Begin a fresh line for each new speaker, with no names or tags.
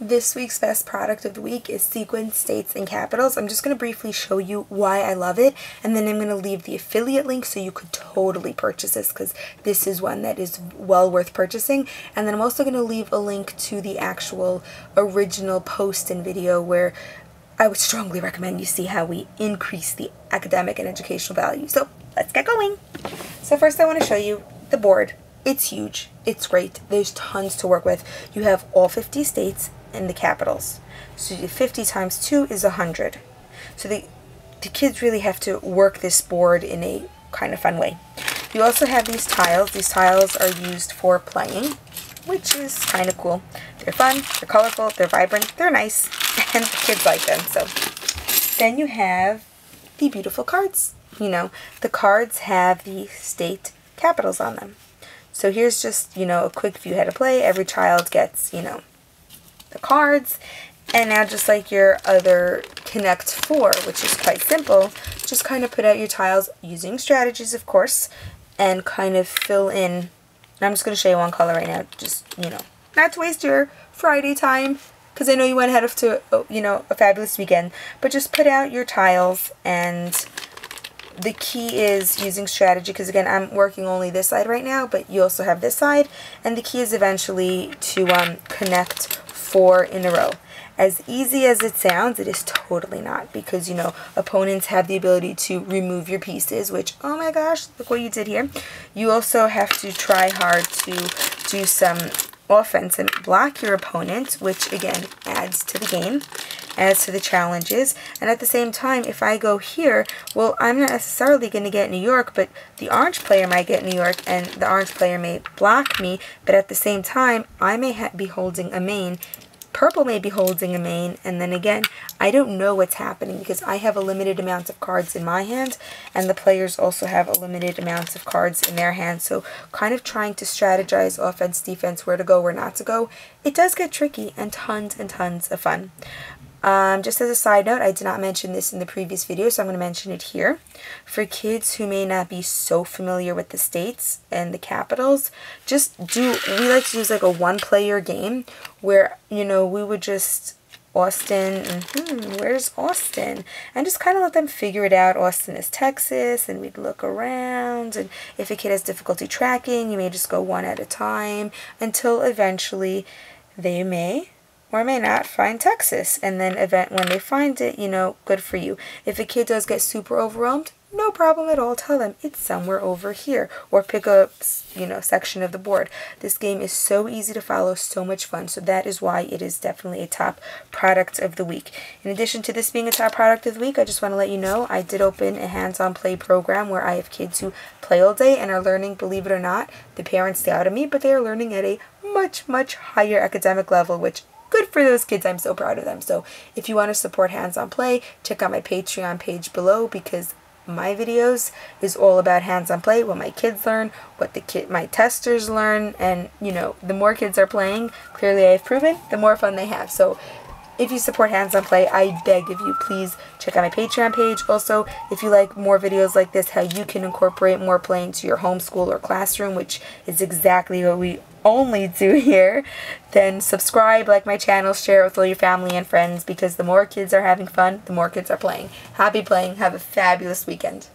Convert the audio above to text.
This week's best product of the week is Sequence States and Capitals. I'm just going to briefly show you why I love it, and then I'm going to leave the affiliate link so you could totally purchase this, because this is one that is well worth purchasing. And then I'm also going to leave a link to the actual original post and video where I would strongly recommend you see how we increase the academic and educational value. So let's get going. So first I want to show you the board. It's huge. It's great. There's tons to work with. You have all 50 states and the capitals. So 50 times 2 is 100. So the kids really have to work this board in a kind of fun way. You also have these tiles. These tiles are used for playing, which is kind of cool. They're fun, they're colorful, they're vibrant, they're nice, and the kids like them. So then you have the beautiful cards. You know, the cards have the state capitals on them. So here's just, a quick view how to play. Every child gets, the cards. And now just like your other Connect 4, which is quite simple, just kind of put out your tiles using strategies, of course, and kind of fill in. And I'm just going to show you one color right now, just, not to waste your Friday time, because I know you went ahead of to, a fabulous weekend, but just put out your tiles. And the key is using strategy, because again, I'm working only this side right now, but you also have this side, and the key is eventually to connect 4 in a row. As easy as it sounds, it is totally not, because, opponents have the ability to remove your pieces, which, oh my gosh, look what you did here. You also have to try hard to do some offense and block your opponent, which, again, adds to the game, adds to the challenges. And at the same time, if I go here, well, I'm not necessarily going to get New York, but the orange player might get New York, and the orange player may block me, but at the same time, I may be holding a main. Purple may be holding a main, and then again, I don't know what's happening because I have a limited amount of cards in my hand, and the players also have a limited amount of cards in their hands. So kind of trying to strategize offense, defense, where to go, where not to go. It does get tricky and tons of fun. Just as a side note, I did not mention this in the previous video, so I'm going to mention it here. For kids who may not be so familiar with the states and the capitals, we like to use like a one-player game where, we would just Austin, and where's Austin? And just kind of let them figure it out. Austin is Texas, and we'd look around, and if a kid has difficulty tracking, you may just go one at a time until eventually they may or may not find Texas, and then when they find it, good for you. If a kid does get super overwhelmed, no problem at all. Tell them it's somewhere over here, or pick a section of the board. This game is so easy to follow, so much fun, so that is why it is definitely a top product of the week. In addition to this being a top product of the week, I just want to let you know I did open a hands-on play program where I have kids who play all day and are learning, believe it or not. The parents doubted me, but they are learning at a much higher academic level, which good for those kids. I'm so proud of them. So if you want to support hands-on play, check out my Patreon page below, because my videos is all about hands-on play, what my kids learn, what my testers learn, and the more kids are playing, clearly I've proven, the more fun they have. So if you support hands-on play, I beg of you, please check out my Patreon page. Also, if you like more videos like this, how you can incorporate more play into your homeschool or classroom, which is exactly what we only do here, then subscribe, like my channel, share it with all your family and friends, because the more kids are having fun, the more kids are playing. Happy playing. Have a fabulous weekend.